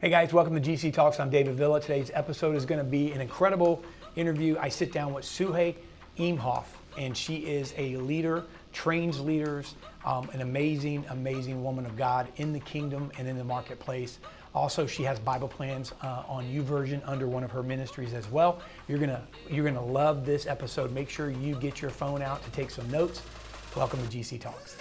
Hey guys, welcome to GC Talks. I'm David Villa. Today's episode is going to be an incredible interview. I sit down with Suhei Imhoff, and she is a leader, trains leaders, an amazing, amazing woman of God in the kingdom and in the marketplace. Also, she has Bible plans on YouVersion under one of her ministries as well. You're gonna love this episode. Make sure you get your phone out to take some notes. Welcome to GC Talks.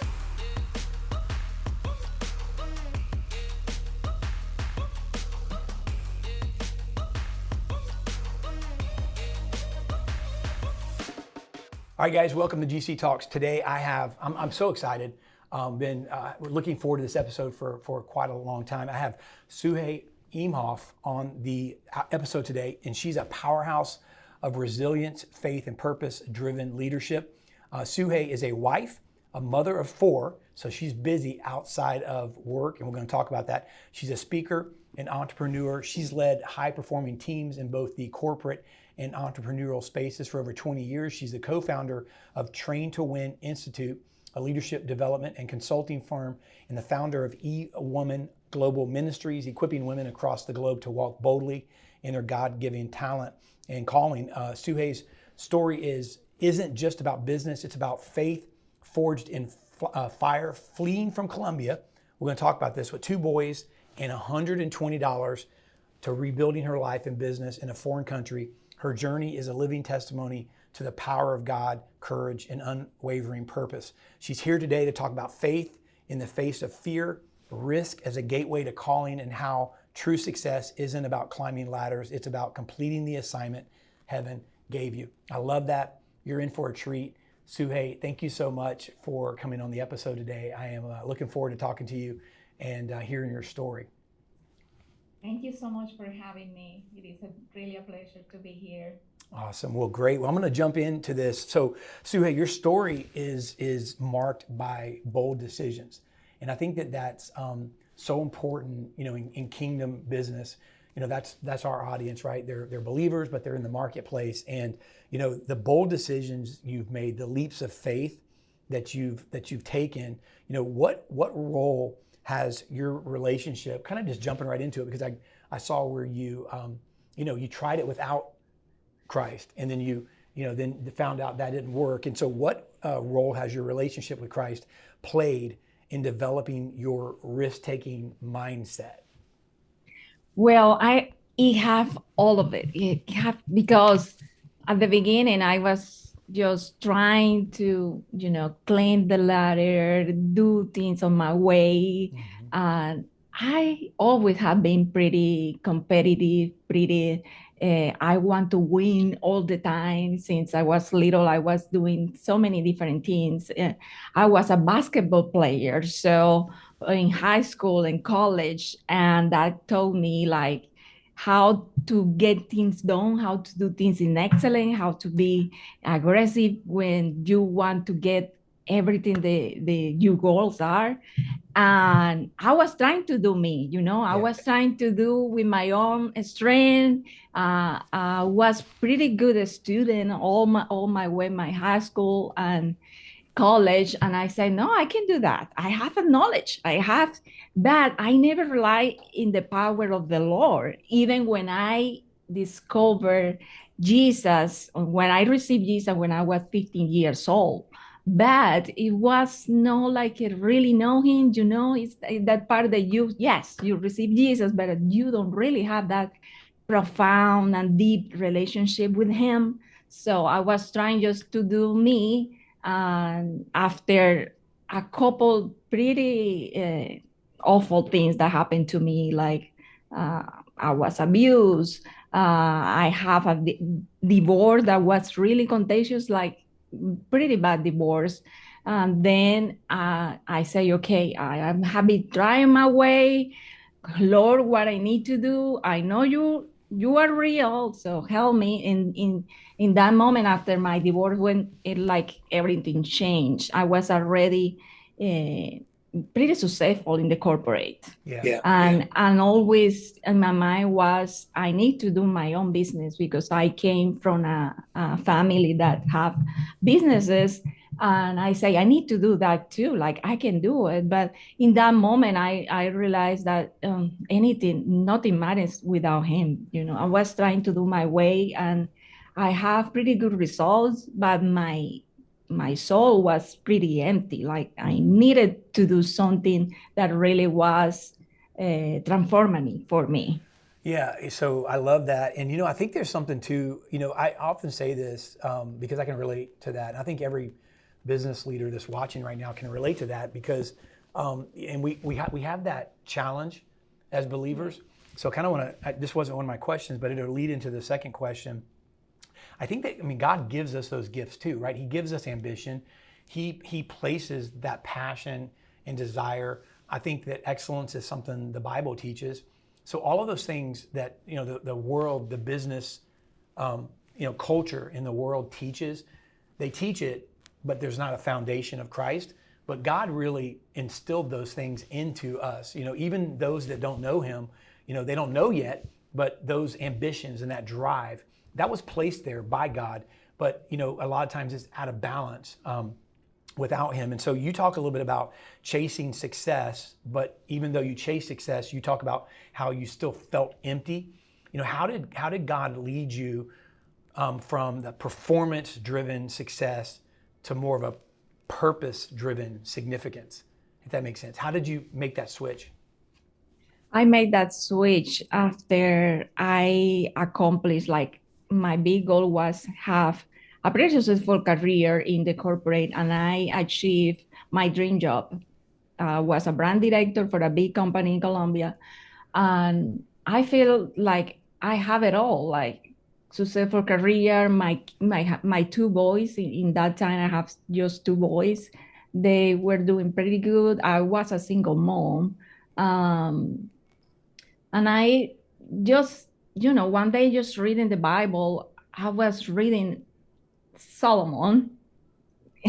All right, guys, welcome to GC Talks. Today I'm so excited. Been looking forward to this episode for quite a long time. I have Suge Imhoff on the episode today, and she's a powerhouse of resilience, faith, and purpose-driven leadership. Suhei is a wife, a mother of 4, so she's busy outside of work, and we're going to talk about that. She's a speaker, an entrepreneur. She's led high-performing teams in both the corporate and entrepreneurial spaces for over 20 years. She's the co-founder of Train2Win Institute, a leadership development and consulting firm, and the founder of EWoman Global Ministries, equipping women across the globe to walk boldly in their God-given talent and calling. Suhei's story isn't just about business, it's about faith forged in fire, fleeing from Colombia. We're going to talk about this with 2 boys and $120 to rebuilding her life and business in a foreign country. Her journey is a living testimony to the power of God, courage, and unwavering purpose. She's here today to talk about faith in the face of fear, risk as a gateway to calling, and how true success isn't about climbing ladders, it's about completing the assignment heaven gave you. I love that. You're in for a treat. Suhei, thank you so much for coming on the episode today. I am looking forward to talking to you and hearing your story. Thank you so much for having me. It is really a pleasure to be here. Awesome. Well, great. Well, I'm going to jump into this. So, Suhei, your story is marked by bold decisions, and I think that's so important. In kingdom business, that's our audience, right? They're believers, but they're in the marketplace, and the bold decisions you've made, the leaps of faith that you've taken. What role has your relationship, kind of just jumping right into it, because I saw where you tried it without Christ, and then you found out that didn't work. And so what role has your relationship with Christ played in developing your risk-taking mindset? Well, it have all of it. Because at the beginning I was just trying to, climb the ladder, do things on my way. Mm-hmm. And I always have been pretty competitive, I want to win all the time. Since I was little, I was doing so many different things. I was a basketball player, so in high school and college, and that taught me how to get things done, how to do things in excellence, how to be aggressive when you want to get everything your goals are. And I was trying to do me, I was trying to do with my own strength. I was pretty good student all my way, my high school and college. And I said, no, I can do that. I have the knowledge. I have that. I never rely in the power of the Lord. Even when I discovered Jesus, when I received Jesus when I was 15 years old, but it was not like I really know him, it's that part that you receive Jesus, but you don't really have that profound and deep relationship with him. So I was trying just to do me. And after a couple pretty awful things that happened to me, I was abused. I have a divorce that was really contagious, pretty bad divorce. And then I say, okay, I am happy trying my way. Lord, what I need to do, I know you are real, so help me. In that moment after my divorce, when everything changed, I was already pretty successful in the corporate. And always in my mind was, I need to do my own business, because I came from a family that have businesses. And I say, I need to do that too. Like I can do it. But in that moment, I realized that nothing matters without him. I was trying to do my way, and I have pretty good results, but my soul was pretty empty. Like I needed to do something that really was transformative for me. Yeah, so I love that. And, I think there's something too, I often say this because I can relate to that. And I think every business leader that's watching right now can relate to that because, and we have that challenge as believers. So I kind of want to, this wasn't one of my questions, but it'll lead into the second question. I think that, God gives us those gifts too, right? He gives us ambition. He places that passion and desire. I think that excellence is something the Bible teaches. So all of those things that, the world, the business, culture in the world teaches, they teach it, but there's not a foundation of Christ. But God really instilled those things into us. Even those that don't know him, they don't know yet, but those ambitions and that drive, that was placed there by God. But, a lot of times it's out of balance without him. And so you talk a little bit about chasing success, but even though you chase success, you talk about how you still felt empty. How did God lead you from the performance-driven success to more of a purpose-driven significance, if that makes sense? How did you make that switch? I made that switch after I accomplished, like, my big goal was have a pretty successful career in the corporate, and I achieved my dream job. Was a brand director for a big company in Colombia, and I feel like I have it all, like successful career. My two boys in that time, I have just two boys. They were doing pretty good. I was a single mom. Um, and I just, one day just reading the Bible, I was reading Solomon,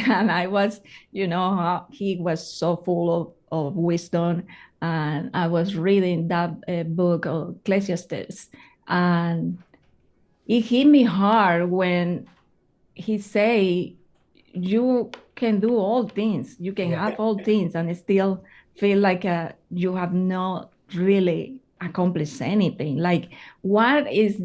and I was, he was so full of wisdom. And I was reading that book of Ecclesiastes, and it hit me hard when he say, you can do all things, you can have all things, and still feel like you have not really accomplished anything. Like, what is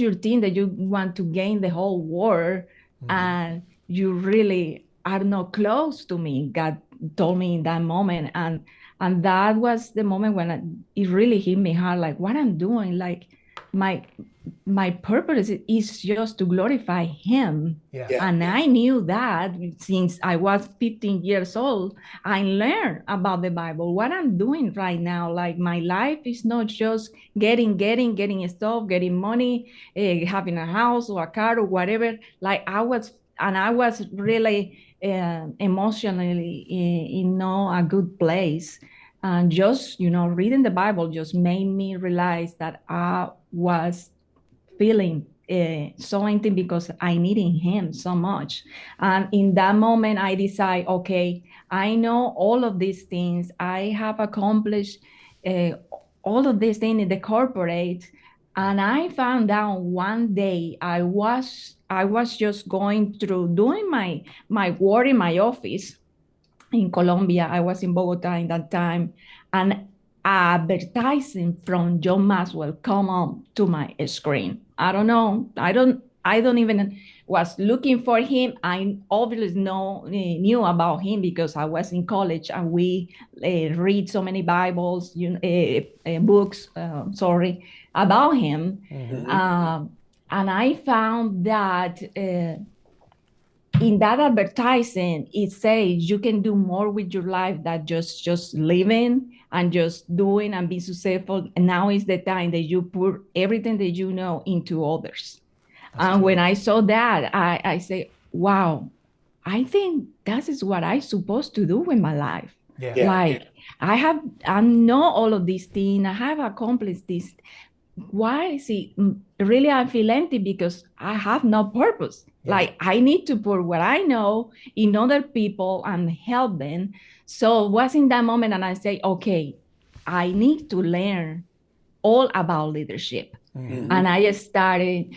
your thing that you want to gain the whole world, and you really are not close to me? God told me in that moment, and that was the moment when it really hit me hard. Like, what I'm doing, like my my purpose is just to glorify him. And I knew that since I was 15 years old. I learned about the Bible, what I'm doing right now. Like, my life is not just getting stuff, getting money, having a house or a car or whatever. Like, I was really emotionally in a good place. And just, reading the Bible just made me realize that I was feeling so empty because I needed him so much. And in that moment, I decide, okay, I know all of these things. I have accomplished uh, all of these things in the corporate. And I found out one day I was just going through doing my work in my office in Colombia. I was in Bogota in that time, and advertising from John Maxwell come on to my screen. I don't know. I don't even was looking for him. I obviously knew about him because I was in college and we read so many Bibles, books, about him. And I found that in that advertising, it says you can do more with your life than just living and just doing and being successful. And now is the time that you put everything that you know into others. And when I saw that, I say, wow, I think that is what I'm supposed to do with my life. Like, I know all of these things. I have accomplished this. Why? See, really, I feel empty because I have no purpose. Like, I need to put what I know in other people and help them. So it was in that moment, and I say, okay, I need to learn all about leadership. And I started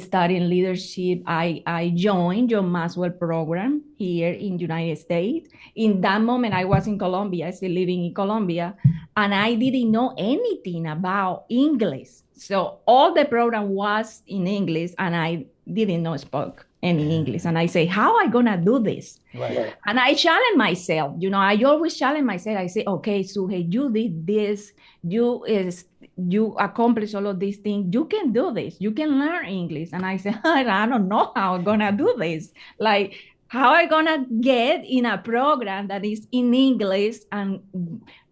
studying leadership. I joined John Maxwell program here in United States. In that moment, I was in Colombia, still living in Colombia, and I didn't know anything about English. So all the program was in English, and I didn't know spoke any English. And I say, how am I gonna do this? Right. And I challenge myself. I always challenge myself. I say, okay, Suhei, you did this. You accomplish all of these things. You can do this. You can learn English. And I say, I don't know how I'm gonna do this. Like, how I gonna get in a program that is in English, and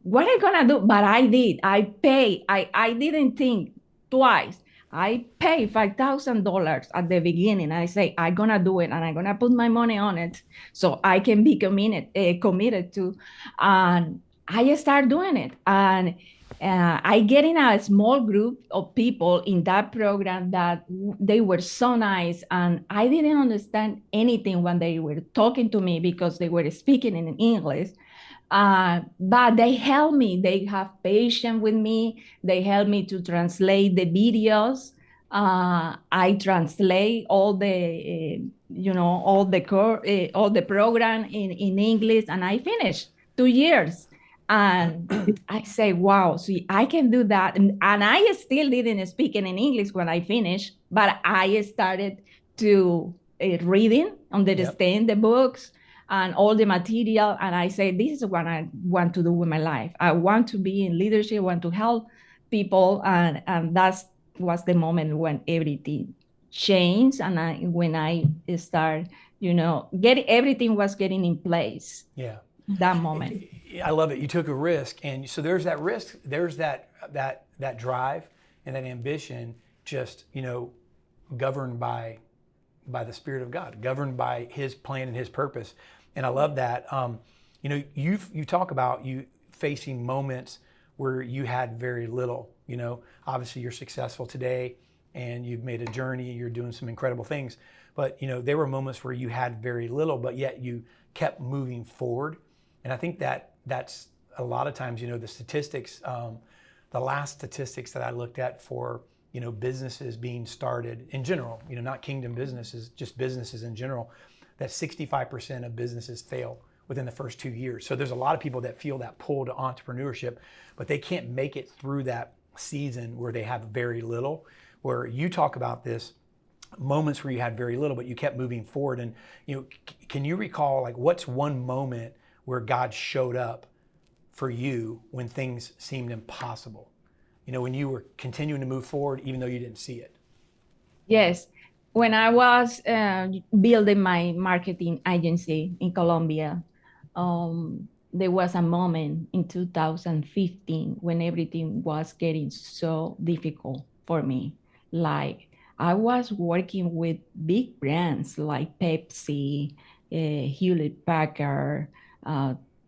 what I gonna do? But I did. I pay. I didn't think twice. I pay $5,000 at the beginning. I say, I'm gonna do it, and I'm gonna put my money on it so I can be committed to. And I start doing it. And I get in a small group of people in that program that they were so nice, and I didn't understand anything when they were talking to me because they were speaking in English. But they help me. They have patience with me. They help me to translate the videos. I translate all the, all the program in English, and I finished 2 years. And I say, wow, see, I can do that. And I still didn't speak in English when I finished, but I started to reading, understand the books and all the material. And I say, this is what I want to do with my life. I want to be in leadership, want to help people. And that was the moment when everything changed. And when I start, everything was getting in place. Yeah. That moment. I love it. You took a risk, and so there's that risk. There's that drive and that ambition, just governed by the Spirit of God, governed by His plan and His purpose. And I love that. You talk about you facing moments where you had very little. Obviously you're successful today, and you've made a journey. You're doing some incredible things, but there were moments where you had very little, but yet you kept moving forward. And I think that's a lot of times, the statistics, the last statistics that I looked at for, businesses being started in general, not kingdom businesses, just businesses in general, that 65% of businesses fail within the first 2 years. So there's a lot of people that feel that pull to entrepreneurship, but they can't make it through that season where they have very little, where you talk about this moments where you had very little, but you kept moving forward. And, can you recall, like, what's one moment where God showed up for you when things seemed impossible? When you were continuing to move forward, even though you didn't see it. Yes. When I was building my marketing agency in Colombia, there was a moment in 2015 when everything was getting so difficult for me. Like, I was working with big brands like Pepsi, Hewlett Packard,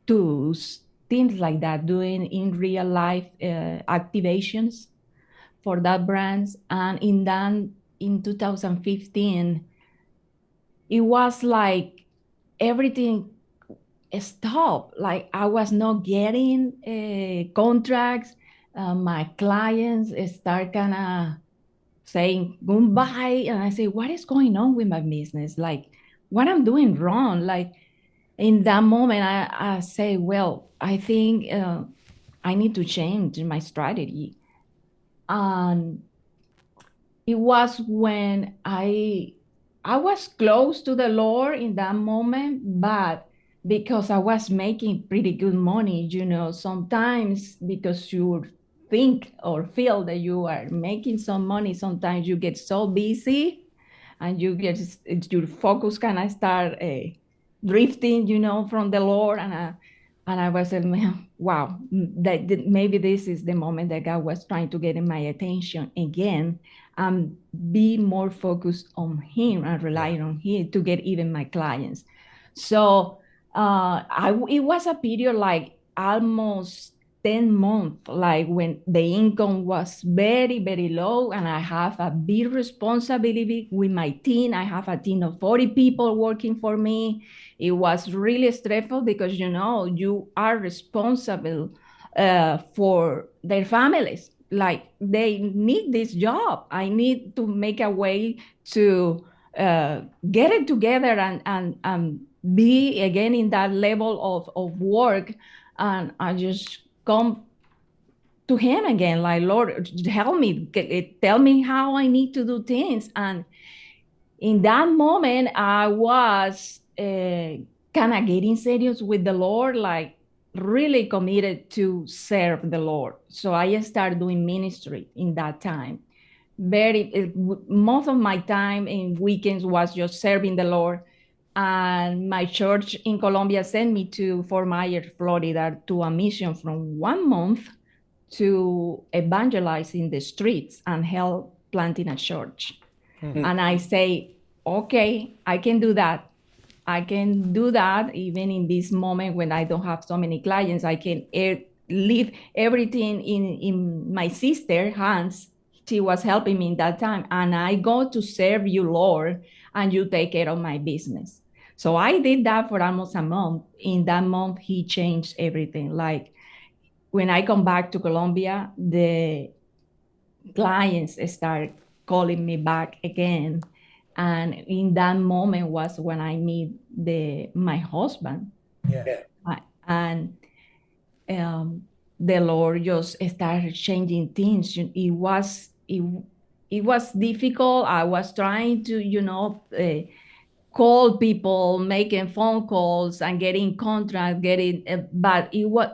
tools, things like that, doing in real life activations for that brands. And in 2015, it was like everything stopped. Like, I was not getting contracts. My clients start kind of saying goodbye. And I say, what is going on with my business? Like, what I'm doing wrong? Like, in that moment, I say, well, I think I need to change my strategy. And it was when I was close to the Lord in that moment, but because I was making pretty good money, sometimes because you think or feel that you are making some money, sometimes you get so busy and your focus kind of start drifting, from the Lord. And I was like, wow, that maybe this is the moment that God was trying to get in my attention again, and be more focused on Him and relying on Him to get even my clients. So it was a period like almost 10 months, like when the income was very, very low, and I have a big responsibility with my team. I have a team of 40 people working for me. It was really stressful because, you are responsible for their families. like they need this job. I need to make a way to get it together and be again in that level of work. And I just come to him again, like, Lord, help me, tell me how I need to do things. And in that moment, I was kind of getting serious with the Lord, like really committed to serve the Lord. So I started doing ministry in that time. Most of my time in weekends was just serving the Lord. And my church in Colombia sent me to Fort Myers, Florida, to a mission from 1 month to evangelize in the streets and help planting a church. And I say, okay, I can do that. I can do that even in this moment when I don't have so many clients. I can leave everything in my sister's hands. She was helping me in that time. And I go to serve you, Lord, and you take care of my business. So I did that for almost a month. In that month, he changed everything. Like when I come back to Colombia, the clients start calling me back again. And in that moment was when I meet my husband. Yeah. And the Lord just started changing things. It was difficult. I was trying to, call people, making phone calls and getting contracts, but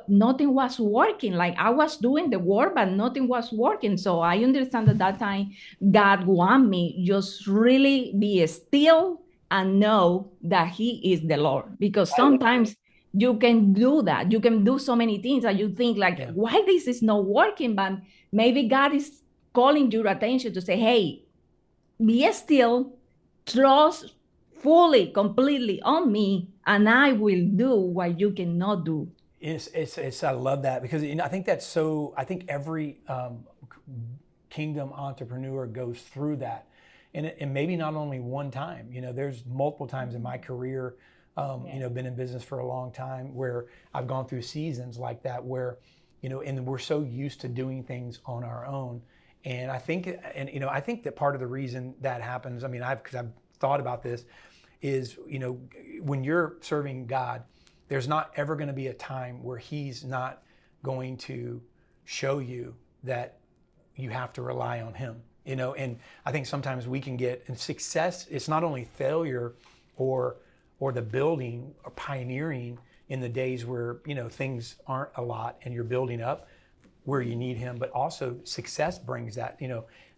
nothing was working. Like I was doing the work, but nothing was working. So I understand at that time God want me just really be still and know that He is the Lord. Because sometimes you can do that. You can do so many things and you think like, why this is not working? But maybe God is calling your attention to say, hey, be still, trust fully, completely on me, and I will do what you cannot do. I love that because I think that's so. I think every kingdom entrepreneur goes through that, and maybe not only one time. There's multiple times in my career. Been in business for a long time where I've gone through seasons like that where, and we're so used to doing things on our own. And I think that part of the reason that happens, because I've thought about this, is, when you're serving God, there's not ever going to be a time where He's not going to show you that you have to rely on Him. And I think sometimes we can get, and success, it's not only failure or the building or pioneering in the days where, things aren't a lot and you're building up where you need Him, but also success brings that,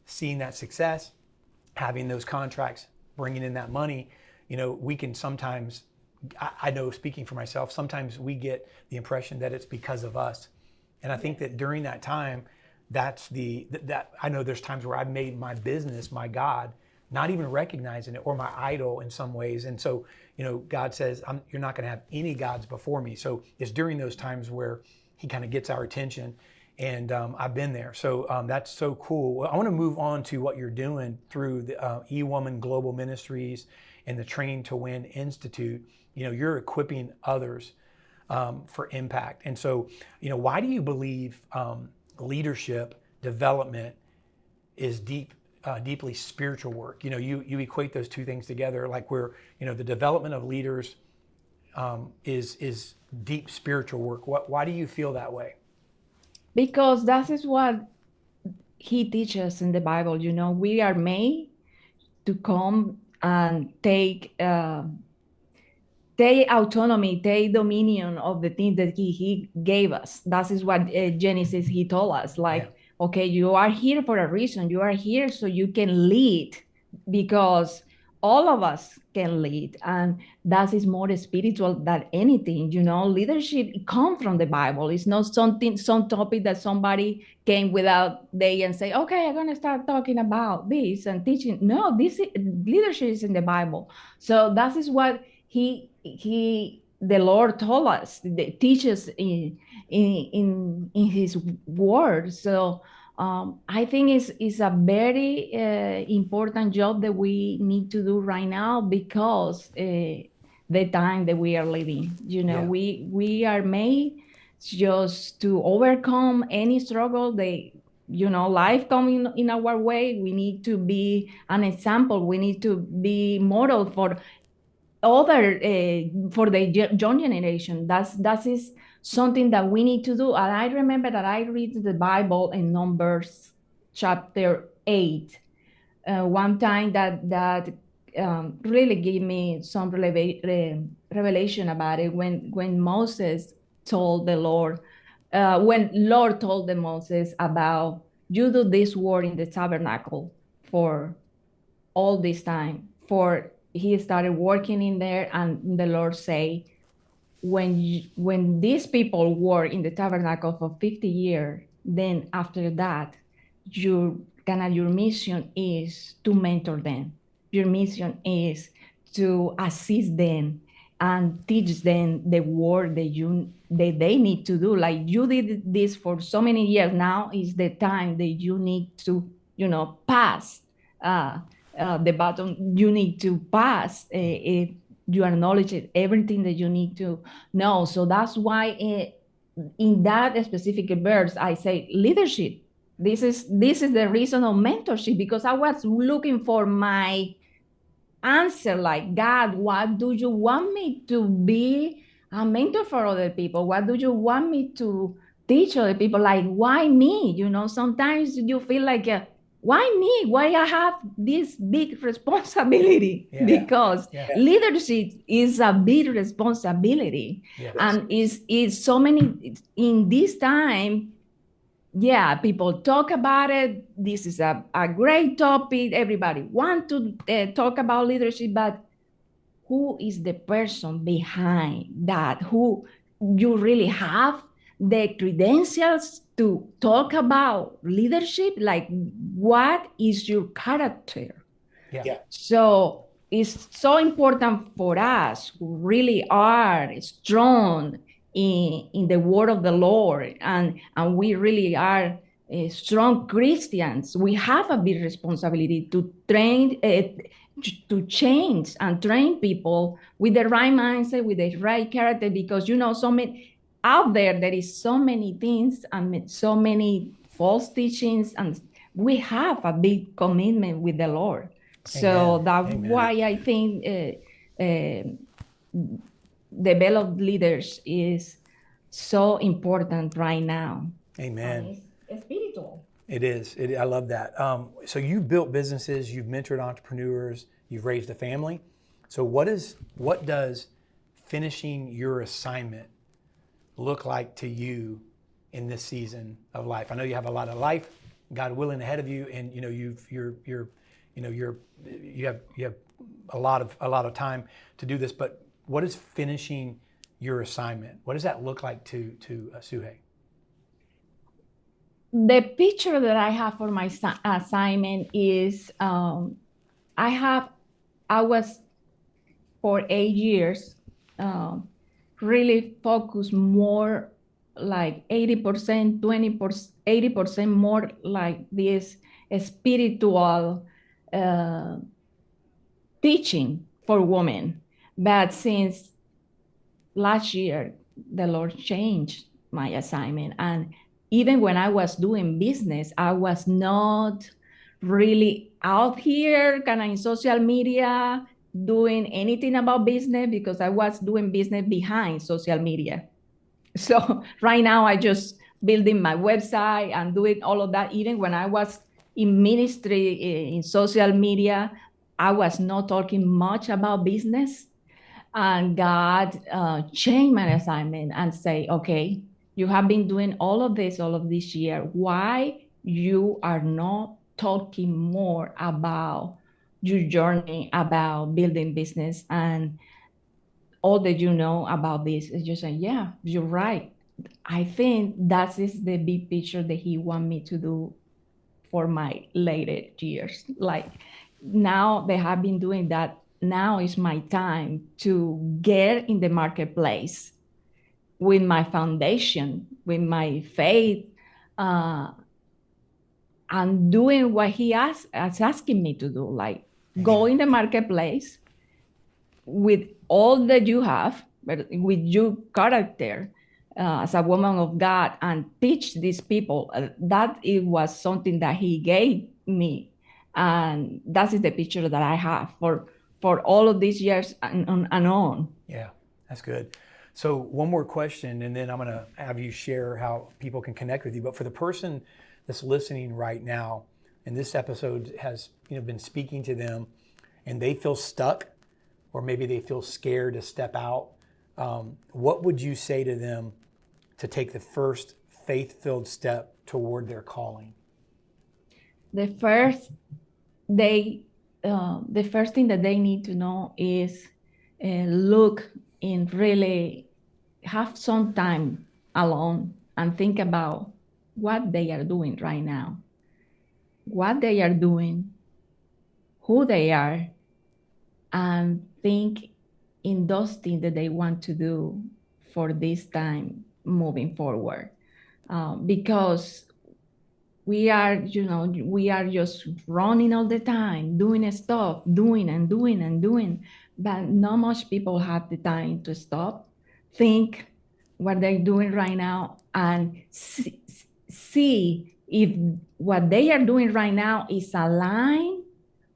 seeing that success, having those contracts, bringing in that money, we can sometimes, I know speaking for myself, sometimes we get the impression that it's because of us. And I think that during that time, that I know there's times where I've made my business my God, not even recognizing it, or my idol in some ways. And so, God says, you're not going to have any gods before me. So it's during those times where He kind of gets our attention. And I've been there. So that's so cool. Well, I want to move on to what you're doing through the EWoman Global Ministries and the Train2Win Institute. You're equipping others for impact. And so, why do you believe leadership development is deeply spiritual work? You equate those two things together, like where, the development of leaders is deep spiritual work. Why do you feel that way? Because that is what He teaches in the Bible. We are made to come and take autonomy, take dominion of the things that he gave us. That is what Genesis He told us. Like, okay, you are here for a reason. You are here so you can lead, because all of us can lead, and that is more spiritual than anything. Leadership comes from the Bible. It's not some topic that somebody came without day and say, okay, I'm going to start talking about this and teaching. No, leadership is in the Bible. So that is what the Lord told us, teaches in His word. So I think it's a very important job that we need to do right now, because the time that we are living, we are made just to overcome any struggle life coming in our way, we need to be an example. We need to be model for other for the young generation. That is something that we need to do. And I remember that I read the Bible in Numbers chapter 8 one time that really gave me some revelation about it when Moses told the Lord, when Lord told the Moses about, you do this work in the tabernacle for all this time. For he started working in there, and the Lord say, when these people work in the tabernacle for 50 years, then after that, your mission is to mentor them. Your mission is to assist them and teach them the work that they need to do. Like you did this for so many years. Now is the time that you need to, pass the baton. You need to pass you acknowledge everything that you need to know. So that's why in that specific verse, I say leadership. This is the reason of mentorship, because I was looking for my answer, like, God, what do you want me to be a mentor for other people? What do you want me to teach other people? Like, why me? Sometimes you feel like, why me? Why I have this big responsibility? Yeah. Because Yeah. leadership is a big responsibility. Yes. And is so many in this time. Yeah, people talk about it. This is a great topic. Everybody want to talk about leadership, but who is the person behind that? Who you really have the credentials to talk about leadership? Like, what is your character? Yeah. So it's so important for us who really are strong in the word of the Lord, and we really are strong Christians. We have a big responsibility to train, to change and train people with the right mindset, with the right character, because so many out there is so many things and so many false teachings, and we have a big commitment with the Lord. So that's why I think develop leaders is so important right now. Amen. It's spiritual. It is. I love that. So you've built businesses, you've mentored entrepreneurs, you've raised a family. So what does finishing your assignment look like to you in this season of life? I know you have a lot of life, God willing, ahead of you, and you have a lot of time to do this. But what is finishing your assignment? What does that look like to Suhei? The picture that I have for my assignment is I was for 8 years really focused more like 80%, 20%, 80% more like this spiritual teaching for women. But since last year, the Lord changed my assignment. And even when I was doing business, I was not really out here kind of in social media doing anything about business, because I was doing business behind social media. So right now I just building my website and doing all of that. Even when I was in ministry in social media, I was not talking much about business. And God changed my assignment and say, okay, you have been doing all of this year. Why you are not talking more about your journey, about building business and all that you know about this? Is just saying, yeah, you're right. I think that is the big picture that he want me to do for my later years. Like now they have been doing that. Now is my time to get in the marketplace with my foundation, with my faith, and doing what he is asking me to do, like go in the marketplace with all that you have, but with your character, as a woman of God and teach these people. That it was something that he gave me. And that is the picture that I have for all of these years and on. Yeah, that's good. So one more question, and then I'm going to have you share how people can connect with you. But for the person that's listening right now, and this episode has been speaking to them, and they feel stuck, or maybe they feel scared to step out, what would you say to them to take the first faith-filled step toward their calling? The first thing that they need to know is look and really have some time alone and think about what they are doing right now, what they are doing, who they are, and think in those things that they want to do for this time moving forward. Because we are just running all the time, doing stuff, doing, but not much people have the time to stop, think what they're doing right now, and see if what they are doing right now is aligned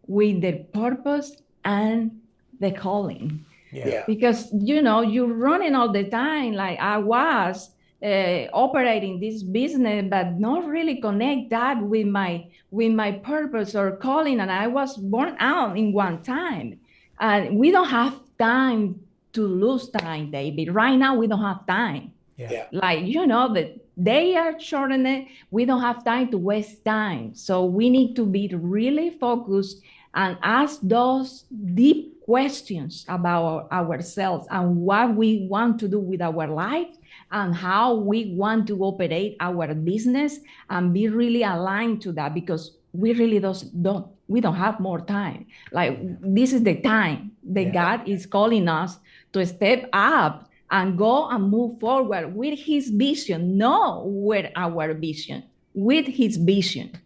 with the purpose and the calling. Yeah. Because you're running all the time, like I was operating this business, but not really connect that with my purpose or calling, and I was burnt out in one time. And we don't have time to lose time, David. Right now, we don't have time. Yeah. Like that they are shortened. We don't have time to waste time. So we need to be really focused and ask those deep questions about ourselves and what we want to do with our life and how we want to operate our business, and be really aligned to that, because we really don't have more time. Like this is the time that God is calling us to step up and go and move forward with his vision, not with our vision, with his vision.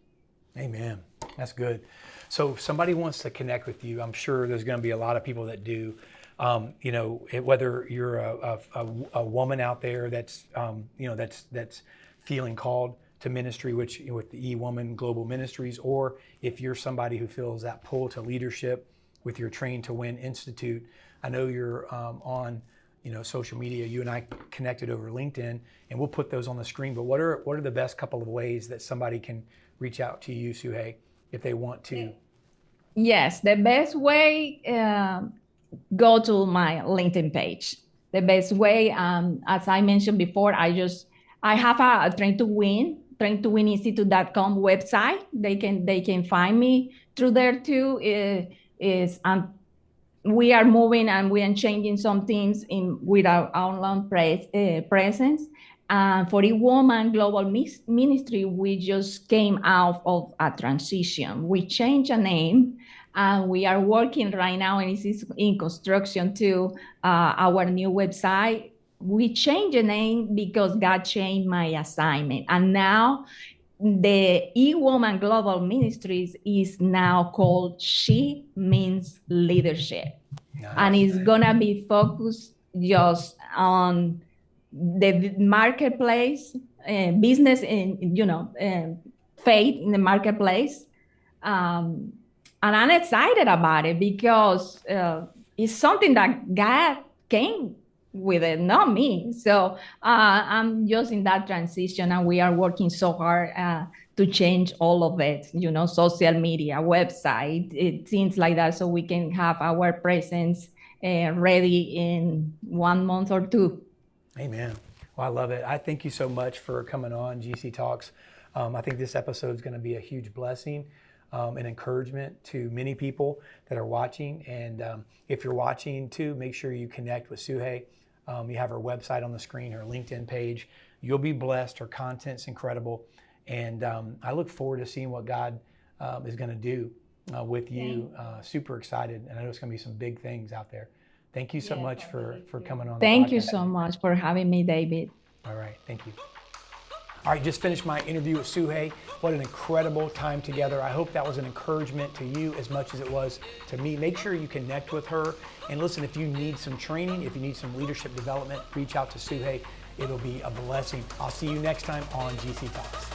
Amen. That's good. So if somebody wants to connect with you, I'm sure there's going to be a lot of people that do. Whether you're a woman out there that's that's feeling called to ministry, which with the EWoman Global Ministries, or if you're somebody who feels that pull to leadership with your Train2Win Institute. I know you're on social media. You and I connected over LinkedIn, and we'll put those on the screen. But what are the best couple of ways that somebody can reach out to you, Suhei, if they want to? Yes, the best way, go to my LinkedIn page. The best way, as I mentioned before, I have a Train2Win, Train2WinInstitute.com website. They can find me through there too. We are moving and we are changing some things with our online presence. For EWoman Global Ministry, we just came out of a transition. We changed a name, and we are working right now, and it is in construction to our new website. We changed the name because God changed my assignment, and now the EWoman Global Ministries is now called She Means Leadership. Nice. And it's gonna be focused just on the marketplace, business, and faith in the marketplace. And I'm excited about it because it's something that God came with it, not me. So I'm just in that transition, and we are working so hard to change all of it, social media, website, things like that, so we can have our presence ready in 1 month or 2. Amen. Well, I love it. I thank you so much for coming on GC Talks. I think this episode is going to be a huge blessing and encouragement to many people that are watching. And if you're watching too, make sure you connect with Suhei. You have her website on the screen, her LinkedIn page. You'll be blessed. Her content's incredible. And I look forward to seeing what God is going to do with you. Super excited. And I know it's going to be some big things out there. Thank you so much for coming on. Thank you so much for having me, David. All right. Thank you. All right, just finished my interview with Suhei. What an incredible time together. I hope that was an encouragement to you as much as it was to me. Make sure you connect with her. And listen, if you need some training, if you need some leadership development, reach out to Suhei. It'll be a blessing. I'll see you next time on GC Talks.